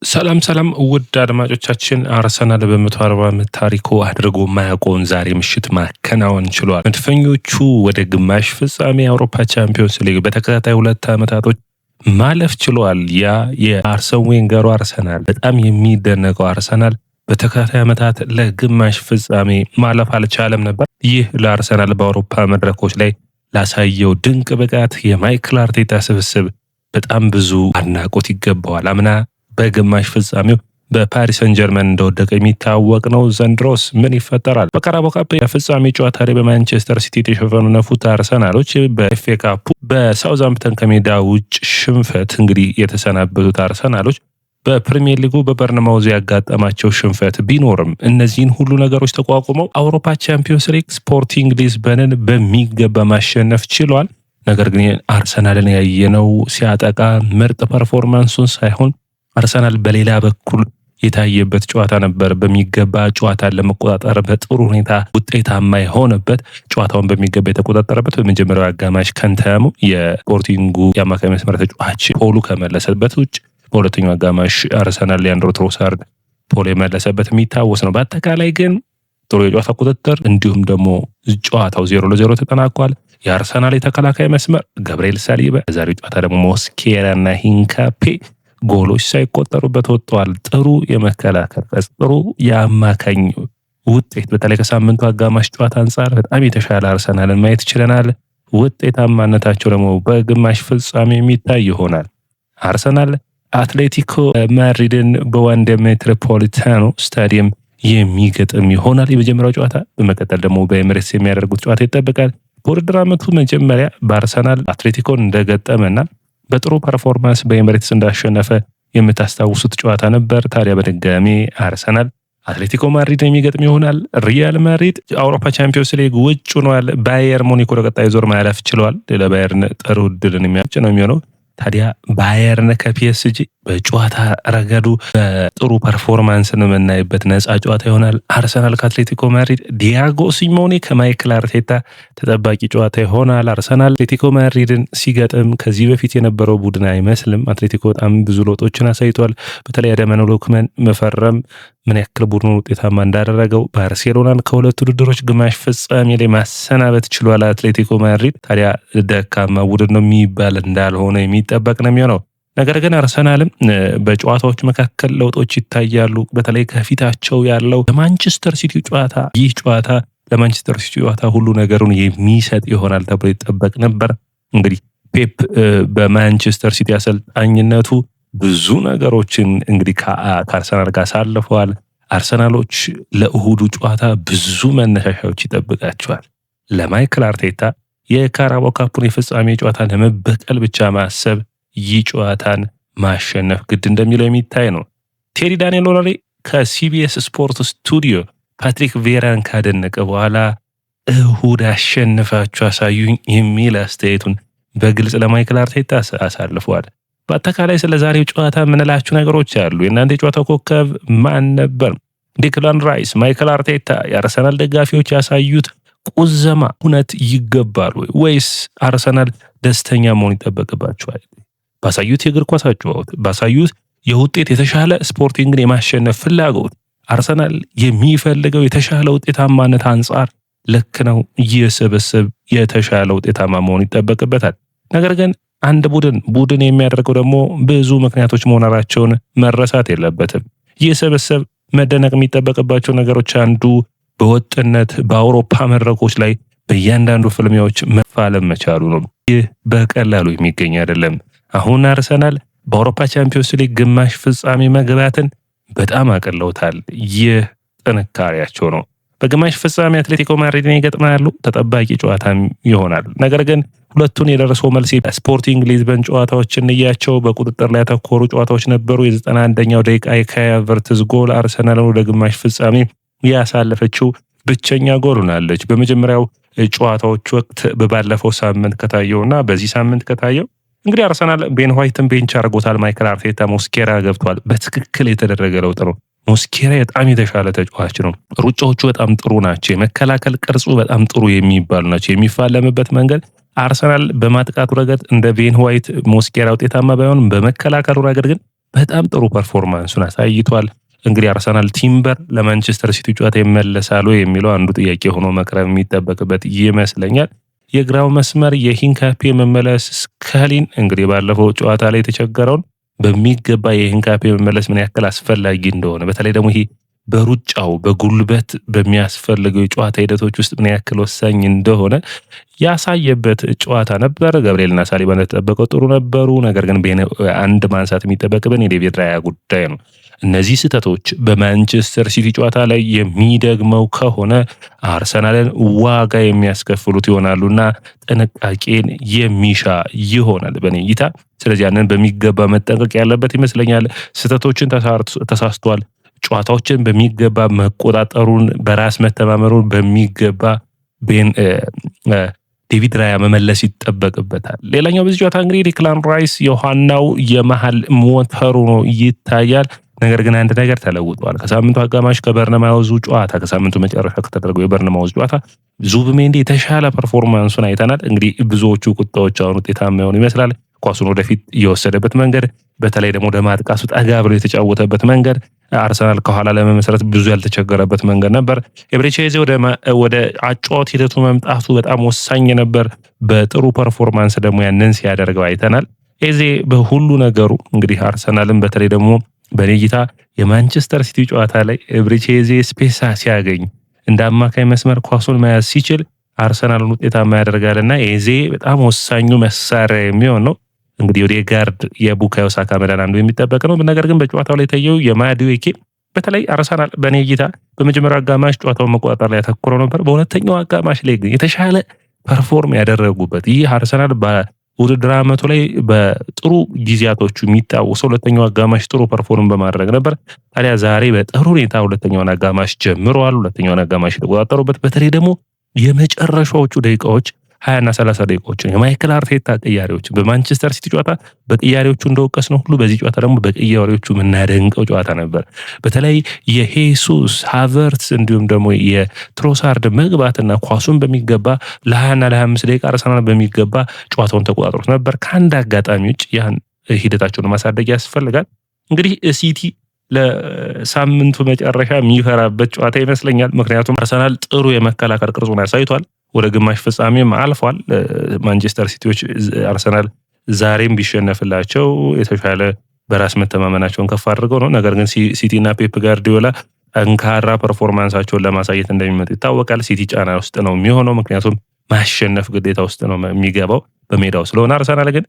ሰላም ውድ አድማጮቻችን አርሰናል በ140 ዓመት ታሪኩ አድርጎ ማያውቀውን ዛሬ ምሽት ማከናወን ችሏል። መድፈኞቹ ወደ ግማሽ ፍጻሜ የአውሮፓ ቻምፒዮንስ ሊግ በተከታታይ 2 ዓመታቶች ማለፍ ችሏል። ያ የአርሰን ዌንገሩ አርሰናል በጣም የሚደነቀው አርሰናል በተከታታይ ዓመታት ለግማሽ ፍጻሜ ማለፍ አልቻለም ነበር። ይህ ለአርሰናል በአውሮፓ መድረኮች ላይ ላሳየው ድንቅ ብቃት የማይክል አርቴታ ስብስብ በጣም ብዙ አድናቆት ይገባዋል። አምና በግማሽ ፍጻሜው በፓሪስ ሰን ጀርመን እንደወደቀ የሚታወቅ ነው። ዘንድሮስ ምን ይፈጠራል? በካራባኦ ካፕ የፍጻሜ ጨዋታ ላይ በማንቸስተር ሲቲ የተሸፈኑ ነፉት አርሰናሎች በኤፍኤ ካፑ በሳውዛምፕተን ከሜዳ ውጭ ሽንፈት እንግዲህ የተሰናበቱት አርሰናሎች በፕሪሚየር ሊጉ በበርንማውዝ ያጋጠማቸው ሽንፈት ቢኖርም እነዚህን ሁሉ ነገሮች ተቋቁመው አውሮፓ ቻምፒዮንስ ሊግ ስፖርቲንግ ሊዝበንን በሚገባ ማሸነፍ ችሏል። ነገር ግን አርሰናልን ያየነው ሲያጠቃ ምርጥ ፐርፎርማንሱን ሳይሆን አርሰናል በሌላ በኩል የታየበት ጨዋታ ነበር። በሚገባ ጨዋታን ለመቆጣጠር በጥሩ ሁኔታ ውጤታማ የሆነበት ጨዋታውን በሚገባ የተቆጣጠረበት በመጀመሪያው አጋማሽ ከንተሙ የስፖርቲንጉ የአማካይ መስመር ተጫዋች ፖሉ ከመለሰበት ውጭ በሁለተኛው አጋማሽ አርሰናል ሊያንድሮ ትሮሳርድ ፖል የመለሰበት የሚታወስ ነው። በአጠቃላይ ግን ጥሩ የጨዋታ ቁጥጥር እንዲሁም ደግሞ ጨዋታው 0-0 ተጠናቋል። የአርሰናል የተከላካይ መስመር ገብርኤል ሳሊባ፣ በዛሬው ጨዋታ ደግሞ ሞስኬራና ሂንካፔ ጎሎች ሳይቆጠሩበት ወጥተዋል። ጥሩ የመከላከል ጥሩ የአማካኝ ውጤት በተለይ ከሳምንቱ አጋማሽ ጨዋታ አንጻር በጣም የተሻለ አርሰናልን ማየት ችለናል። ውጤታማነታቸው ደግሞ በግማሽ ፍጻሜ የሚታይ ይሆናል። አርሰናል አትሌቲኮ ማድሪድን በዋንዳ ሜትሮፖሊታኖ ስታዲየም የሚገጥም ይሆናል የመጀመሪያው ጨዋታ። በመቀጠል ደግሞ በኤምሬትስ የሚያደርጉት ጨዋታ ይጠበቃል። በውድድር ዓመቱ መጀመሪያ በአርሰናል አትሌቲኮን እንደገጠመና በጥሩ ፐርፎርማንስ በኤምሬትስ እንዳሸነፈ የምታስታውሱት ጨዋታ ነበር። ታዲያ በድጋሚ አርሰናል አትሌቲኮ ማድሪድ የሚገጥም ይሆናል። ሪያል ማድሪድ አውሮፓ ቻምፒዮንስ ሊግ ውጭ ሆኗል። ባየር ሙኒክ ወደ ቀጣይ ዞር ማለፍ ችሏል። ለባየርን ጥሩ ዕድልን የሚያጭ ነው የሚሆነው። ታዲያ ባየርን ከፒኤስጂ በጨዋታ ረገዱ በጥሩ ፐርፎርማንስን የምናይበት ነፃ ጨዋታ ይሆናል። አርሰናል ከአትሌቲኮ ማድሪድ ዲያጎ ሲሞኔ ከማይክል አርቴታ ተጠባቂ ጨዋታ ይሆናል። አርሰናል አትሌቲኮ ማድሪድን ሲገጥም ከዚህ በፊት የነበረው ቡድን አይመስልም። አትሌቲኮ በጣም ብዙ ለውጦችን አሳይቷል። በተለይ አደመ ሎክመን መፈረም ምን ያክል ቡድኑን ውጤታማ እንዳደረገው፣ ባርሴሎናን ከሁለት ውድድሮች ግማሽ ፍጻሜ ላይ ማሰናበት ችሏል አትሌቲኮ ማድሪድ። ታዲያ ደካማ ቡድን ነው የሚባል እንዳልሆነ የሚጠበቅ ነው የሚሆነው። ነገር ግን አርሰናልም በጨዋታዎች መካከል ለውጦች ይታያሉ። በተለይ ከፊታቸው ያለው የማንቸስተር ሲቲ ጨዋታ፣ ይህ ጨዋታ ለማንቸስተር ሲቲ ጨዋታ ሁሉ ነገሩን የሚሰጥ ይሆናል ተብሎ ይጠበቅ ነበር። እንግዲህ ፔፕ በማንቸስተር ሲቲ አሰልጣኝነቱ ብዙ ነገሮችን እንግዲህ ከአርሰናል ጋር አሳልፈዋል። አርሰናሎች ለእሁዱ ጨዋታ ብዙ መነሻሻዎች ይጠብቃቸዋል። ለማይክል አርቴታ የካራባኦ ካፑን የፍጻሜ ጨዋታ ለመበቀል ብቻ ማሰብ ይህ ጨዋታን ማሸነፍ ግድ እንደሚለው የሚታይ ነው። ቴሪ ዳንኤል ሎሬ ከሲቢኤስ ስፖርት ስቱዲዮ ፓትሪክ ቬራን ካደነቀ በኋላ እሁድ አሸንፋችሁ አሳዩኝ የሚል አስተያየቱን በግልጽ ለማይክል አርቴታ አሳልፈዋል። በአጠቃላይ ስለ ዛሬው ጨዋታ የምንላችሁ ነገሮች አሉ። የእናንተ የጨዋታው ኮከብ ማን ነበር? ዲክላን ራይስ፣ ማይክል አርቴታ የአርሰናል ደጋፊዎች ያሳዩት ቁዘማ እውነት ይገባል ወይስ አርሰናል ደስተኛ መሆን ይጠበቅባቸዋል? ባሳዩት የእግር ኳስ አጨዋወት፣ ባሳዩት የውጤት የተሻለ ስፖርቲንግን የማሸነፍ ፍላጎት አርሰናል የሚፈልገው የተሻለ ውጤታማነት አንጻር ልክ ነው። ይህ ስብስብ የተሻለ ውጤታማ መሆን ይጠበቅበታል። ነገር ግን አንድ ቡድን የሚያደርገው ደግሞ ብዙ ምክንያቶች መሆናቸውን መረሳት የለበትም። ይህ ስብስብ መደነቅ የሚጠበቅባቸው ነገሮች አንዱ በወጥነት በአውሮፓ መድረኮች ላይ በእያንዳንዱ ፍልሚያዎች መፋለም መቻሉ ነው። ይህ በቀላሉ የሚገኝ አይደለም። አሁን አርሰናል በአውሮፓ ቻምፒዮንስ ሊግ ግማሽ ፍጻሜ መግባትን በጣም አቅለውታል። ይህ ጥንካሬያቸው ነው። በግማሽ ፍጻሜ አትሌቲኮ ማድሪድን ይገጥማሉ። ተጠባቂ ጨዋታም ይሆናል። ነገር ግን ሁለቱን የደረሰው መልስ ስፖርቲንግ ሊዝበን ጨዋታዎችን እንያቸው። በቁጥጥር ላይ ያተኮሩ ጨዋታዎች ነበሩ። የ91ኛው ደቂቃ የካይ ሃቨርትዝ ጎል አርሰናልን ወደ ግማሽ ፍጻሜ ያሳለፈችው ብቸኛ ጎል ሆናለች። በመጀመሪያው ጨዋታዎች ወቅት በባለፈው ሳምንት ከታየውና በዚህ ሳምንት ከታየው እንግዲህ አርሰናል ቤን ዋይትን ቤንች አድርጎታል። ማይክል አርቴታ ሞስኬራ ገብቷል። በትክክል የተደረገ ለውጥ ነው። ሞስኬራ በጣም የተሻለ ተጫዋች ነው። ሩጫዎቹ በጣም ጥሩ ናቸው። የመከላከል ቅርጹ በጣም ጥሩ የሚባሉ ናቸው። የሚፋለምበት መንገድ አርሰናል በማጥቃቱ ረገድ እንደ ቤን ዋይት ሞስኬራ ውጤታማ ባይሆንም በመከላከሉ ረገድ ግን በጣም ጥሩ ፐርፎርማንሱን አሳይቷል። እንግዲህ አርሰናል ቲምበር ለማንቸስተር ሲቲ ጨዋታ ይመለሳሉ የሚለው አንዱ ጥያቄ ሆኖ መቅረብ የሚጠበቅበት ይመስለኛል። የግራው መስመር የሂንካፔ መመለስ ስካሊን እንግዲህ ባለፈው ጨዋታ ላይ የተቸገረውን በሚገባ የሂንካፔ መመለስ ምን ያክል አስፈላጊ እንደሆነ በተለይ ደግሞ ይሄ በሩጫው በጉልበት በሚያስፈልገው የጨዋታ ሂደቶች ውስጥ ምን ያክል ወሳኝ እንደሆነ ያሳየበት ጨዋታ ነበር። ገብርኤልና ሳሊባ እንደተጠበቀው ጥሩ ነበሩ። ነገር ግን አንድ ማንሳት የሚጠበቅብን የዴቪድ ራያ ጉዳይ ነው። እነዚህ ስህተቶች በማንቸስተር ሲቲ ጨዋታ ላይ የሚደግመው ከሆነ አርሰናልን ዋጋ የሚያስከፍሉት ይሆናሉና ጥንቃቄን የሚሻ ይሆናል በኔ እይታ። ስለዚህ ያንን በሚገባ መጠንቀቅ ያለበት ይመስለኛል። ስህተቶችን ተሳስቷል። ጨዋታዎችን በሚገባ መቆጣጠሩን በራስ መተማመሩን በሚገባ ዴቪድ ራያ መመለስ ይጠበቅበታል። ሌላኛው በዚህ ጨዋታ እንግዲህ ዲክላን ራይስ የዋናው የመሃል ሞተሩ ነው ይታያል። ነገር ግን አንድ ነገር ተለውጧል። ከሳምንቱ አጋማሽ ከበርነማውዙ ጨዋታ ከሳምንቱ መጨረሻ ከተደረገው የበርነማውዝ ጨዋታ ዙቢሜንዲ የተሻለ ፐርፎርማንሱን አይተናል። እንግዲህ ብዙዎቹ ቁጣዎች አሁን ውጤታማ የሆኑ ይመስላል። ኳሱን ወደፊት የወሰደበት መንገድ በተለይ ደግሞ ወደ ማጥቃቱ ጠጋ ብሎ የተጫወተበት መንገድ አርሰናል ከኋላ ለመመስረት ብዙ ያልተቸገረበት መንገድ ነበር። ኤብሬቺዜ ወደ አጫዋት ሂደቱ መምጣቱ በጣም ወሳኝ ነበር። በጥሩ ፐርፎርማንስ ደግሞ ያንን ሲያደርገው አይተናል። ኤዜ በሁሉ ነገሩ እንግዲህ አርሰናልን በተለይ ደግሞ በኔጊታ የማንቸስተር ሲቲ ጨዋታ ላይ ኤብሬቺዜ ስፔስ ሲያገኝ እንደ አማካይ መስመር ኳሱን መያዝ ሲችል አርሰናልን ውጤታማ ያደርጋልና ኤዜ በጣም ወሳኙ መሳሪያ የሚሆን ነው። እንግዲህ ኦዴጋርድ የቡካዮ ሳካ መዳን አንዱ የሚጠበቅ ነው። ነገር ግን በጨዋታው ላይ ታየው የማዱዌኬ በተለይ አርሰናል በኔ እይታ በመጀመሪያው አጋማሽ ጨዋታውን መቆጣጠር ላይ ያተኮረ ነበር። በሁለተኛው አጋማሽ ላይ ግን የተሻለ ፐርፎርም ያደረጉበት ይህ አርሰናል በውድድር ዓመቱ ላይ በጥሩ ጊዜያቶቹ የሚታወሰው ሁለተኛው አጋማሽ ጥሩ ፐርፎርም በማድረግ ነበር። ታዲያ ዛሬ በጥሩ ሁኔታ ሁለተኛውን አጋማሽ ጀምረዋል። ሁለተኛውን አጋማሽ የተቆጣጠሩበት በተለይ ደግሞ የመጨረሻዎቹ ደቂቃዎች 20 እና 30 ደቂቃዎችን የማይክል አርቴታ ቅያሬዎችን በማንቸስተር ሲቲ ጨዋታ በቅያሬዎቹ እንደወቀስ ነው ሁሉ በዚህ ጨዋታ ደግሞ በቅያሬዎቹ የምናደንቀው ጨዋታ ነበር። በተለይ የሄሱስ ሃቨርትስ እንዲሁም ደግሞ የትሮሳርድ መግባትና ኳሱን በሚገባ ለ20 እና ለ25 ደቂቃ አርሰናል በሚገባ ጨዋታውን ተቆጣጥሮት ነበር። ከአንድ አጋጣሚ ውጭ ያን ሂደታቸውን ማሳደግ ያስፈልጋል። እንግዲህ ሲቲ ለሳምንቱ መጨረሻ የሚፈራበት ጨዋታ ይመስለኛል። ምክንያቱም አርሰናል ጥሩ የመከላከል ቅርጹን ያሳይቷል። ወደ ግማሽ ፍጻሜም አልፏል። ማንቸስተር ሲቲዎች አርሰናል ዛሬም ቢሸነፍላቸው የተሻለ በራስ መተማመናቸውን ከፍ አድርገው ነው። ነገር ግን ሲቲና ፔፕ ጋርዲዮላ ጠንካራ ፐርፎርማንሳቸውን ለማሳየት እንደሚመጡ ይታወቃል። ሲቲ ጫና ውስጥ ነው የሚሆነው፣ ምክንያቱም ማሸነፍ ግዴታ ውስጥ ነው የሚገባው በሜዳው ስለሆነ። አርሰናል ግን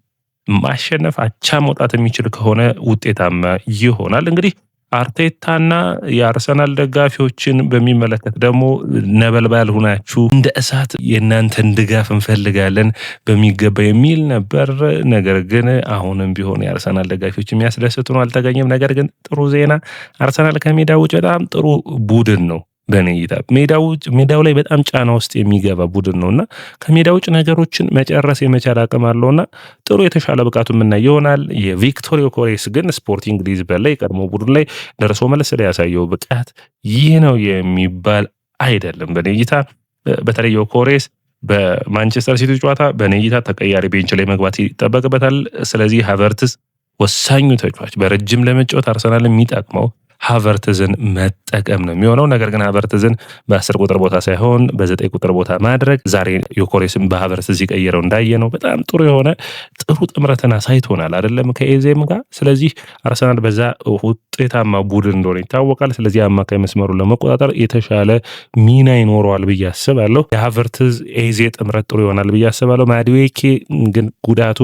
ማሸነፍ አቻ መውጣት የሚችል ከሆነ ውጤታማ ይሆናል። እንግዲህ አርቴታና የአርሰናል ደጋፊዎችን በሚመለከት ደግሞ ነበልባል ሁናችሁ እንደ እሳት የእናንተን ድጋፍ እንፈልጋለን በሚገባ የሚል ነበር። ነገር ግን አሁንም ቢሆን የአርሰናል ደጋፊዎች የሚያስደስቱ ነው አልተገኘም። ነገር ግን ጥሩ ዜና አርሰናል ከሜዳ ውጭ በጣም ጥሩ ቡድን ነው። በኔ እይታ ሜዳው ላይ በጣም ጫና ውስጥ የሚገባ ቡድን ነውና ከሜዳ ውጭ ነገሮችን መጨረስ የመቻል አቅም አለውና ጥሩ የተሻለ ብቃቱ የምናይ ይሆናል። የቪክቶር ዮኬሬስ ግን ስፖርቲንግ ሊዝበን ላይ ቀድሞ ቡድን ላይ ደርሶ መልስ ላይ ያሳየው ብቃት ይህ ነው የሚባል አይደለም። በኔ እይታ በተለይ ዮኬሬስ በማንቸስተር ሲቲ ጨዋታ በኔ እይታ ተቀያሪ ቤንች ላይ መግባት ይጠበቅበታል። ስለዚህ ሃቨርትዝ ወሳኙ ተጫዋች በረጅም ለመጫወት አርሰናል የሚጠቅመው ሃቨርትዝን መጠቀም ነው የሚሆነው። ነገር ግን ሃቨርትዝን በ10 ቁጥር ቦታ ሳይሆን በ9 ቁጥር ቦታ ማድረግ ዛሬ ዮኬሬስን በሃቨርትዝ ሲቀይረው እንዳየ ነው በጣም ጥሩ የሆነ ጥሩ ጥምረትን አሳይቶናል አይደለም ከኤዜም ጋር። ስለዚህ አርሰናል በዛ ውጤታማ ቡድን እንደሆነ ይታወቃል። ስለዚህ አማካይ መስመሩን ለመቆጣጠር የተሻለ ሚና ይኖረዋል ብዬ አስባለሁ። የሃቨርትዝ ኤዜ ጥምረት ጥሩ ይሆናል ብዬ አስባለሁ። ማዱዌኬ ግን ጉዳቱ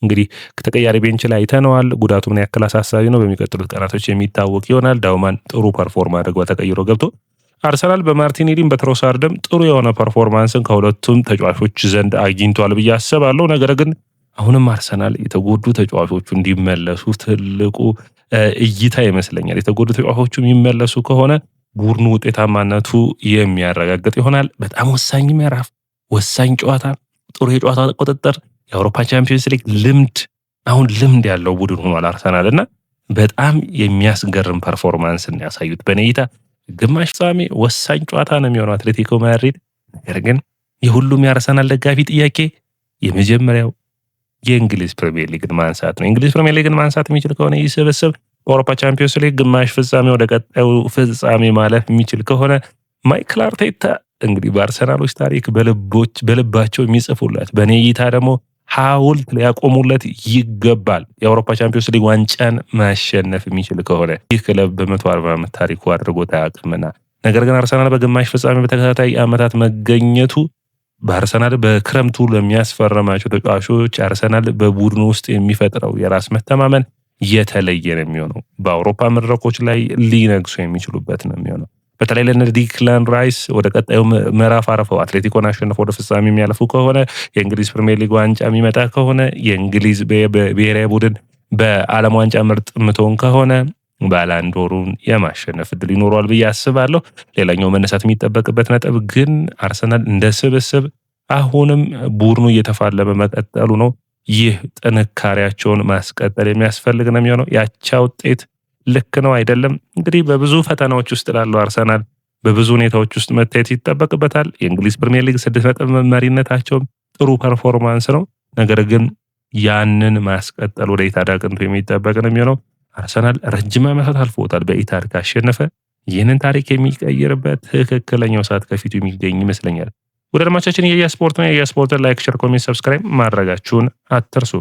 እንግዲህ ከተቀያሪ ቤንች ላይ አይተነዋል። ጉዳቱ ምን ያክል አሳሳቢ ነው በሚቀጥሉት ቀናቶች የሚታወቅ ይሆናል። ዳውማን ጥሩ ፐርፎርም አድርጎ ተቀይሮ ገብቶ አርሰናል በማርቲኔሊም በትሮሳርድም ጥሩ የሆነ ፐርፎርማንስን ከሁለቱም ተጫዋቾች ዘንድ አግኝቷል ብዬ አስባለሁ። ነገር ግን አሁንም አርሰናል የተጎዱ ተጫዋቾቹ እንዲመለሱ ትልቁ እይታ ይመስለኛል። የተጎዱ ተጫዋቾቹ የሚመለሱ ከሆነ ቡድኑ ውጤታማነቱ የሚያረጋግጥ ይሆናል። በጣም ወሳኝ ምዕራፍ፣ ወሳኝ ጨዋታ፣ ጥሩ የጨዋታ ቁጥጥር፣ የአውሮፓ ቻምፒዮንስ ሊግ ልምድ ያለው ቡድን ሆኗል አርሰናል እና በጣም የሚያስገርም ፐርፎርማንስን ያሳዩት። በኔ እይታ ግማሽ ፍጻሜ ወሳኝ ጨዋታ ነው የሚሆነው አትሌቲኮ ማድሪድ። ነገር ግን የሁሉም የአርሰናል ደጋፊ ጥያቄ የመጀመሪያው የእንግሊዝ ፕሪሚየር ሊግን ማንሳት ነው። የእንግሊዝ ፕሪሚየር ሊግን ማንሳት የሚችል ከሆነ ይህ ስብስብ በአውሮፓ ቻምፒዮንስ ሊግ ግማሽ ፍጻሜ ወደ ቀጣዩ ፍጻሜ ማለፍ የሚችል ከሆነ ማይክል አርቴታ እንግዲህ በአርሰናሎች ታሪክ በልባቸው የሚጽፉለት በእኔ እይታ ደግሞ ሐውልት ሊያቆሙለት ይገባል። የአውሮፓ ቻምፒዮንስ ሊግ ዋንጫን ማሸነፍ የሚችል ከሆነ ይህ ክለብ በ140 ዓመት ታሪኩ አድርጎት አያውቅምና። ነገር ግን አርሰናል በግማሽ ፍጻሜ በተከታታይ ዓመታት መገኘቱ በአርሰናል በክረምቱ ለሚያስፈርማቸው ተጫዋቾች አርሰናል በቡድኑ ውስጥ የሚፈጥረው የራስ መተማመን የተለየ ነው የሚሆነው። በአውሮፓ መድረኮች ላይ ሊነግሱ የሚችሉበት ነው የሚሆነው። በተለይ ለነ ዲክላን ራይስ ወደ ቀጣዩ ምዕራፍ አረፈው አትሌቲኮን አሸንፎ ወደ ፍጻሜ የሚያልፉ ከሆነ የእንግሊዝ ፕሪሚየር ሊግ ዋንጫ የሚመጣ ከሆነ የእንግሊዝ ብሔራዊ ቡድን በዓለም ዋንጫ ምርጥ ምትሆን ከሆነ ባላንዶሩን የማሸነፍ እድል ይኖረዋል ብዬ አስባለሁ። ሌላኛው መነሳት የሚጠበቅበት ነጥብ ግን አርሰናል እንደ ስብስብ አሁንም ቡድኑ እየተፋለመ መቀጠሉ ነው። ይህ ጥንካሬያቸውን ማስቀጠል የሚያስፈልግ ነው የሚሆነው። ያቻ ውጤት ልክ ነው አይደለም እንግዲህ በብዙ ፈተናዎች ውስጥ ላለው አርሰናል በብዙ ሁኔታዎች ውስጥ መታየት ይጠበቅበታል። የእንግሊዝ ፕሪሚየር ሊግ 6 ነጥብ መሪነታቸውም ጥሩ ፐርፎርማንስ ነው። ነገር ግን ያንን ማስቀጠል ወደ ኢታድ አቅንቶ የሚጠበቅ ነው የሚሆነው። አርሰናል ረጅም ዓመታት አልፎታል በኢታድ ካሸነፈ ይህንን ታሪክ የሚቀይርበት ትክክለኛው ሰዓት ከፊቱ የሚገኝ ይመስለኛል። ወደ አድማጮቻችን የያ ስፖርት ነው። የያ ስፖርትን ላይክ፣ ሼር፣ ኮሜንት፣ ሰብስክራይብ ማድረጋችሁን አትርሱ።